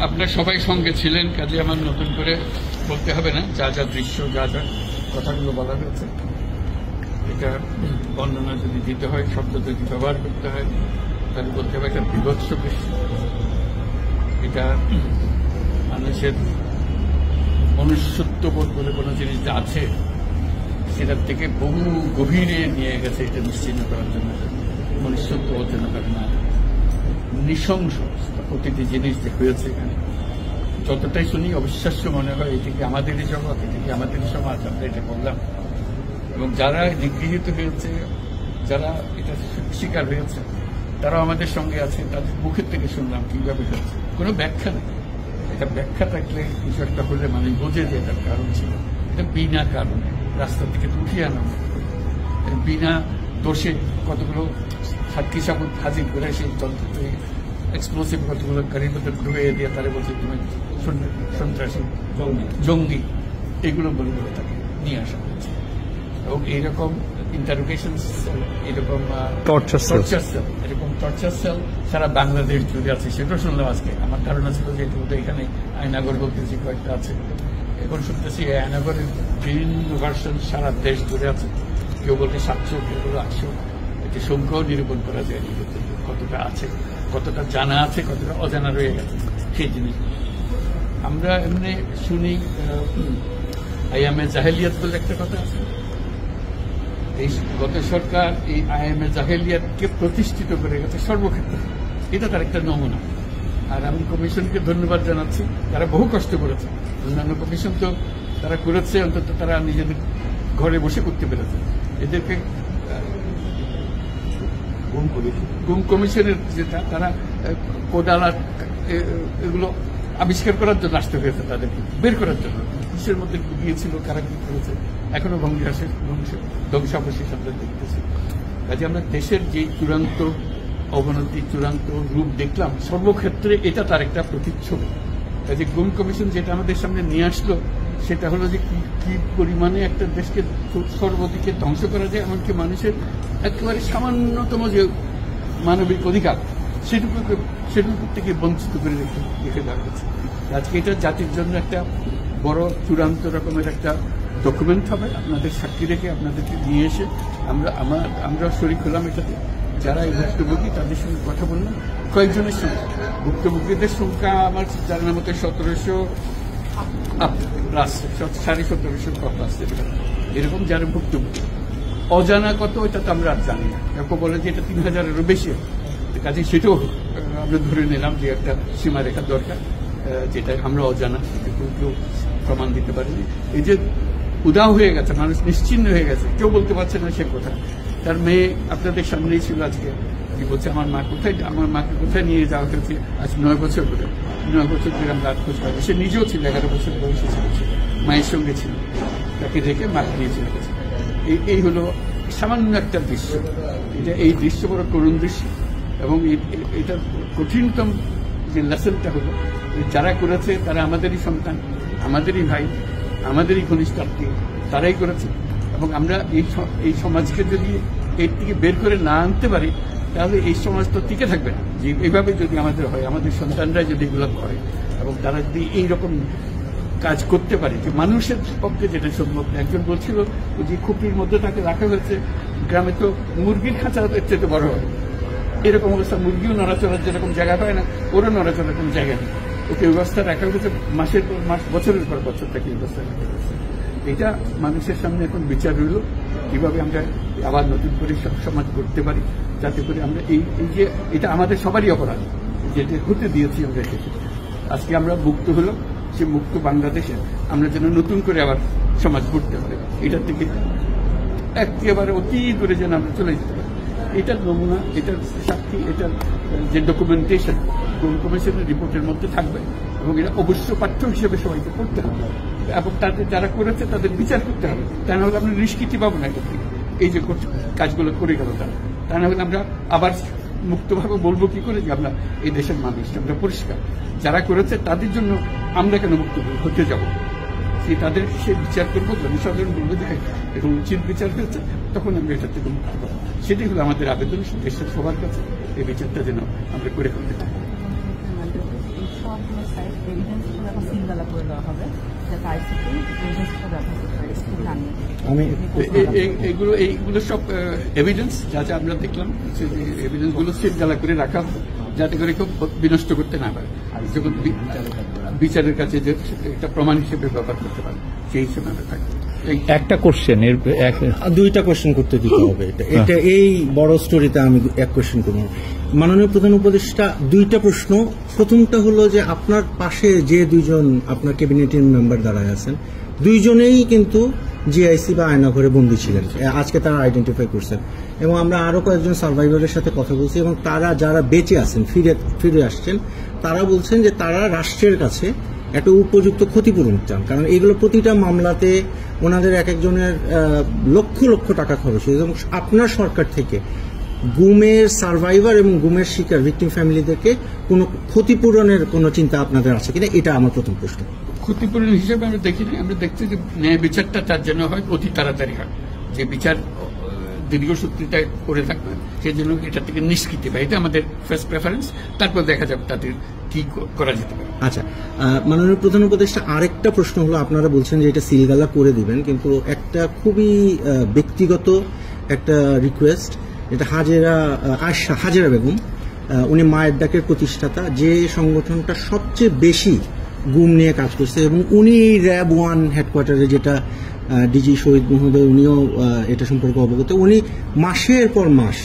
আপনার সবাই সঙ্গে ছিলেন, কাজে আমার নতুন করে বলতে হবে না। যা যা দৃশ্য, যা যা কথাগুলো বলা হয়েছে, এটা বর্ণনা যদি দিতে হয়, শব্দ যদি ব্যবহার করতে হয়, তাহলে বলতে হবে একটা বিভৎস দৃশ্য। এটা মানুষের মনুষ্যত্ববোধ বলে কোনো জিনিস আছে, সেটার থেকে বহু গভীরে নিয়ে গেছে। এটা নিশ্চিন্ন করার জন্য মনুষ্যত্ব অর্জন করে না, নৃশংস প্রতিটি জিনিস যে হয়েছে এখানে, যতটাই শুনি অবিশ্বাস্য মনে হয়। এটি কি আমাদেরই জগৎ, এটি কি আমাদেরই সমাজ? আমরা এটা বললাম, এবং যারা নিগৃহীত হয়েছে, যারা এটা শিকার হয়েছে, তারাও আমাদের সঙ্গে আছে। তাদের মুখের থেকে শুনলাম কিভাবে হয়েছে। কোনো ব্যাখ্যা নেই। এটা ব্যাখ্যা থাকলে কিছু একটা হলে মানুষ বোঝে যে এটার কারণ ছিল। এটা বিনা কারণে রাস্তা থেকে উঠিয়ে আনা, বিনা দোষে কতগুলো সাক্ষী সাবুত হাজির করে সেই এক্সপ্লোসিভ কতগুলো গাড়ির মধ্যে ঢুকে দিয়ে তারা বলছে তুমি সন্ত্রাসী, জঙ্গি, এগুলো বলে বলে তাকে নিয়ে আসা হয়েছে। এবং এইরকম ইন্টারোগেশন সেল, এরকম টর্চার সেল সারা বাংলাদেশ জুড়ে আছে, সেটাও শুনলাম আজকে। আমার ধারণা ছিল যে এখানে আয়নাগর বলতেছি কয়েকটা আছে, এখন শুনতেছি আয়নাগরের বিভিন্ন ভার্সন সারা দেশ জুড়ে আছে। কেউ বলতে 700, কেউ বলে 800। এটি সংখ্যাও নিরূপণ করা যায় কতটা আছে, কতটা জানা আছে, কতটা অজানা রয়ে গেছে সেই জিনিস। আমরা এমনি শুনি আইএমএ জাহেলিয়াত বলে একটা কথা আছে। এই গত সরকার এই আইএমএ জাহেলিয়াতকে প্রতিষ্ঠিত করে গেছে সর্বক্ষেত্রে। এটা তার একটা নমুনা। আর আমি কমিশনকে ধন্যবাদ জানাচ্ছি, তারা বহু কষ্ট করেছে। অন্যান্য কমিশন তো তারা করেছে, অন্তত তারা নিজেদের ঘরে বসে করতে পেরেছে। এদেরকে গুম কমিশনের যেটা, তারা কোদালা এগুলো আবিষ্কার করার জন্য আসতে হয়েছে, তাদেরকে বের করার জন্য। কিসের মধ্যে গিয়েছিল, কারা কি করেছে, এখনো ধ্বংসাবশেষ আমরা দেখতেছি। কাজে আমরা দেশের যে চূড়ান্ত অবনতি, চূড়ান্ত রূপ দেখলাম সর্বক্ষেত্রে, এটা তার একটা প্রতিচ্ছবি। কাজে গুম কমিশন যেটা আমাদের সামনে নিয়ে আসলো, সেটা হলো যে কি পরিমাণে একটা দেশকে সর্বদিকে ধ্বংস করা যায়, এমনকি মানুষের একেবারে সামান্যতম যে মানবিক অধিকার, সেটুকু থেকে বঞ্চিত করে রেখে দেওয়া হয়েছে। আজকে এটা জাতির জন্য একটা বড় চূড়ান্ত রকমের একটা ডকুমেন্ট হবে। আপনাদের সাক্ষী রেখে, আপনাদেরকে নিয়ে এসে আমরা শরিক হলাম এটাতে। যারা এই ভুক্তভোগী তাদের সঙ্গে কথা বললাম, কয়েকজনের সঙ্গে। ভুক্তভোগীদের সংখ্যা আমার জানার মতো 1700 প্লাস, 1750 প্লাস এরকম যারা ভুক্তভোগী। অজানা কত এটা তো আমরা আর জানি না। কেউ বলে যে এটা 3000-এরও বেশি। কাজে সেটাও আমরা ধরে নিলাম যে একটা সীমারেখা দরকার, যেটা আমরা অজানা, কেউ প্রমাণ দিতে পারিনি। এই যে উদাও হয়ে গেছে, মানুষ নিশ্চিন্ন হয়ে গেছে, কেউ বলতে পারছে না সে কোথায়। তার মেয়ে আপনাদের সামনেই ছিল আজকে, কি বলছে আমার মাকে কোথায় নিয়ে যাওয়া হয়েছে আজ 9 বছর ধরে। 9 বছর ধরে আমরা আর খোঁজ পাবো। সে নিজেও ছিল, 11 বছর বয়সে ছিল, মায়ের সঙ্গে ছিল, তাকে রেখে মাকে নিয়ে চলে গেছে। এই হলো সামান্য একটা দৃশ্য। এই দৃশ্য বড় করুণ দৃশ্য। এবং এটার কঠিনতম যে লেসনটা হলো, যারা করেছে তারা আমাদেরই সন্তান, আমাদেরই ভাই, আমাদেরই ঘনিষ্ঠ আত্মীয়, তারাই করেছে। এবং আমরা এই সমাজকে যদি এর থেকে বের করে না আনতে পারি, তাহলে এই সমাজ তো টিকে থাকবে না। যে এইভাবে যদি আমাদের হয়, আমাদের সন্তানরা যদি এগুলো করে, এবং তারা যদি এইরকম কাজ করতে পারে, যে মানুষের পক্ষে যেটা সম্ভব। একজন বলছিল যে খুপড়ির মধ্যে তাকে রাখা হয়েছে, গ্রামে তো মুরগির খাঁচা চেয়ে বড় হয়, এরকম অবস্থা। মুরগিও নড়াচড়ার যেরকম জায়গা পায় না, ওরও নড়াচড়ার কোনো জায়গা নেই। ওকে ব্যবস্থা রাখা হয়েছে, মাসের পর মাস, বছরের পর বছর তাকে ব্যবস্থা রাখা হয়েছে। এটা মানুষের সামনে এখন বিচার রইল, কিভাবে আমরা আবার নতুন করে সমাজ করতে পারি, যাতে করে আমরা এই যে এটা আমাদের সবারই অপরাধ, যেটা হতে দিয়েছি আমরা। আজকে আমরা মুক্ত হলো, সে মুক্ত বাংলাদেশে আমরা যেন নতুন করে আবার সমাজ গড়তে পারি। এটার থেকে একেবারে অতি দূরে যেন আমরা চলে যেতে পারি। এটার নমুনা, এটার সাক্ষী, এটার যে ডকুমেন্টেশন কমিশনের রিপোর্টের মধ্যে থাকবে, এবং এটা অবশ্য পাঠ্য হিসেবে সবাইকে পড়তে হবে, এবং তাদের যারা করেছে তাদের বিচার করতে হবে। তা না হলে আমরা নিষ্কৃতি পাবো না এটা থেকে, এই যে কাজগুলো করে গেল তারা। তা না হলে আমরা আবার মুক্তভাবে বলবো কি করে যে আমরা এই দেশের মানুষ, আমরা পরিষ্কার। যারা করেছে তাদের জন্য আমরা কেন মুক্ত হতে যাব? তাদের সে বিচার করবো, জনসাধারণ বলবো যে এরকম উচিত বিচার হয়েছে, তখন আমরা এটা থেকে মুক্ত পাবো। সেটাই হলো আমাদের আবেদন দেশের সবার কাছে, এই বিচারটা যেন আমরা করে ফেলতে পারি। এভিডেন্সটা এখন সিলগালা করে দেওয়া হবে, যাতে আইসিটি এভিডেন্সটা ব্যবহার করতে পারে স্কুল জানিয়ে। এইগুলো সব এভিডেন্স যা যা আমরা দেখলাম, এভিডেন্স গুলো সিলগালা করে রাখা হবে, যাতে করে কেউ বিনষ্ট করতে না পারে, যখন বিচারের কাছে যে একটা প্রমাণ হিসেবে ব্যবহার করতে পারে, সেই হিসেবে আমরা থাকবো। একটা কোশ্চেন, দুইটা কোশ্চেন করতে দিতে হবে। এটা এই বড় স্টোরিতে আমি এক কোশ্চেন করব। মাননীয় প্রধান উপদেষ্টা, দুইটা প্রশ্ন। প্রথমটা হলো যে আপনার পাশে যে দুইজন আপনার ক্যাবিনেটের মেম্বার দাঁড়ায় আছেন, দুইজনেই কিন্তু জিআইসি বা আয়নাঘরে বন্দী ছিলেন, আজকে তারা আইডেন্টিফাই করছেন, এবং আমরা আরো কয়েকজন সার্ভাইভারের সাথে কথা বলছি, এবং তারা যারা বেঁচে আছেন, ফিরে আসছেন, তারা বলছেন যে তারা রাষ্ট্রের কাছে একটা উপযুক্ত ক্ষতিপূরণ চান, কারণ এগুলো প্রতিটা মামলাতে ওনাদের এক একজনের লক্ষ লক্ষ টাকা খরচ হয়েছে, এবং আপনার সরকার থেকে গুমের সার্ভাইভার এবং গুমের শিকার ভিকটিম ফ্যামিলিদেরকে কোনো ক্ষতিপূরণের কোনো চিন্তা আপনাদের আছে কিনা, এটা আমার প্রথম প্রশ্ন। ক্ষতিপূরণ হিসেবে আমরা দেখিনি, আমরা দেখছি যে ন্যায় বিচারটা তার জন্য হয় অতি তাড়াতাড়ি হয়, যে বিচার দীর্ঘসূত্রিতা করে থাকবে, সেই জন্য এটা থেকে নিষ্কৃতি পায়, এটা আমাদের ফার্স্ট প্রেফারেন্স। তারপর দেখা যাবে তাদের কি করা যেতে পারে। আচ্ছা, মাননীয় প্রধান উপদেষ্টা, আরেকটা প্রশ্ন হলো, আপনারা বলছেন যে এটা সিলগালা করে দিবেন, কিন্তু একটা খুবই ব্যক্তিগত একটা রিকোয়েস্ট, এটা হাজেরা বেগম, উনি মায়ের ডাকের প্রতিষ্ঠাতা, যে সংগঠনটা সবচেয়ে বেশি গুম নিয়ে কাজ করছে, এবং উনি র্যাব 1 হেডকোয়ার্টারে, যেটা ডিজি শহীদ মহোদয়, উনিও এটা সম্পর্কে অবগত, উনি মাসের পর মাস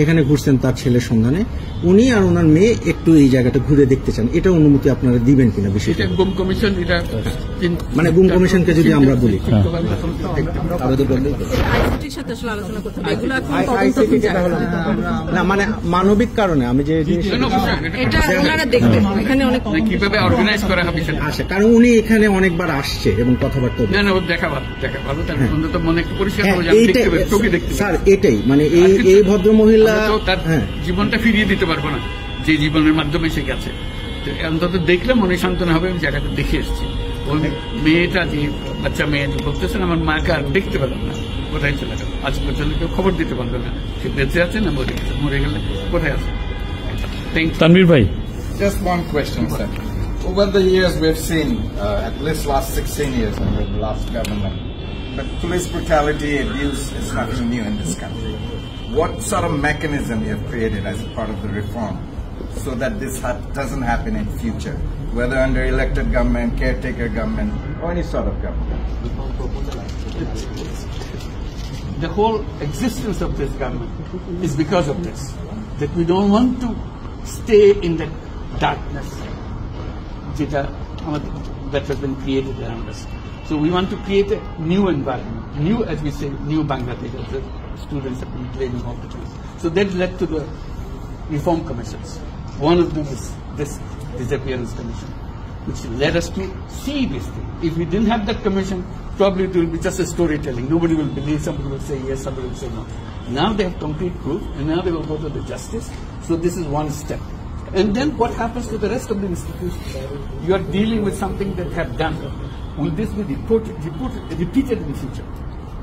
এখানে ঘুরছেন তার ছেলের সন্ধানে, উনি আর ওনার মেয়ে একটু এই জায়গাটা ঘুরে দেখতে চান, এটা অনুমতি আপনারা দিবেন কিনা? বিষয়টা গুম কমিশন, এটা মানে গুম কমিশনকে যদি আমরা বলি, না মানে মানবিক কারণে আমি যে কিভাবে অর্গানাইজ করা হবে আসে, কারণ উনি এখানে অনেকবার আসছে এবং কথাবার্তা দেখা ভালো, তার অন্তত মনে একটু পরিষ্কার স্যার, এটাই মানে এই ভদ্র মহিলা তার জীবনটা ফিরিয়ে দিতে পারবো না, যে জীবনের মাধ্যমে সে গেছে, অন্তত দেখলে মনে সান্ত্বনা হবে। আমি জায়গাটা দেখে এসেছি, ওই মেয়েটা, যে বাচ্চা মেয়ে বলতেছেন, আমার মাকে আর দেখতে পেলাম না, কোথায় চলে গেল, আজ পর্যন্ত কেউ খবর দিতে পারলো না, সে বেঁচে আছে না মরে গেলে কোথায় আছে। তানভীর ভাই, just one question, sir. Over the years we've seen, at least last 16 years under the last government, but police brutality, abuse is nothing new in this country. What sort of mechanism you have created as a part of the reform so that this doesn't happen in future, whether under elected government, caretaker government, or any sort of government? The whole existence of this government is because of this, that we don't want to stay in that darkness that has been created around us. So we want to create a new environment, new, as we say, new Bangladesh, as the students have been claiming all the time. So that led to the reform commissions. One of them is this disappearance commission, which led us to see this thing. If we didn't have that commission, probably it will be just a storytelling. Nobody will believe, somebody will say yes, somebody will say no. Now they have concrete proof, and now they will go to the justice. So this is one step. And then what happens to the rest of the institutions? You are dealing with something that have done. Will this be repeated in future?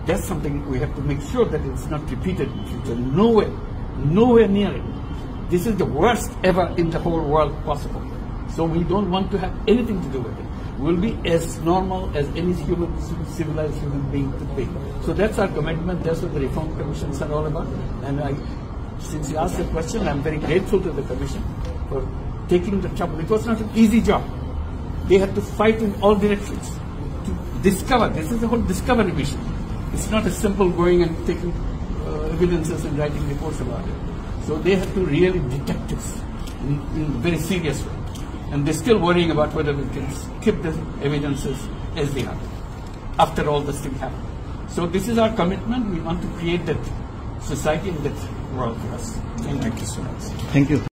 That's something we have to make sure that it's not repeated in future. Nowhere near it. This is the worst ever in the whole world possible. So we don't want to have anything to do with it. We'll be as normal as any civilized human being could be. So that's our commitment. That's what the reform commissions are all about. And since you asked the question, I'm very grateful to the commission for taking the trouble. It was not an easy job. They had to fight in all directions to discover. This is the whole discovery mission. It's not as simple going and taking evidences and writing reports about it. So they have to really detect this in a very serious way. And they're still worrying about whether we can keep the evidences as they are after all this thing happened. So this is our commitment. We want to create that society and that world for us. Thank you so much. Thank you.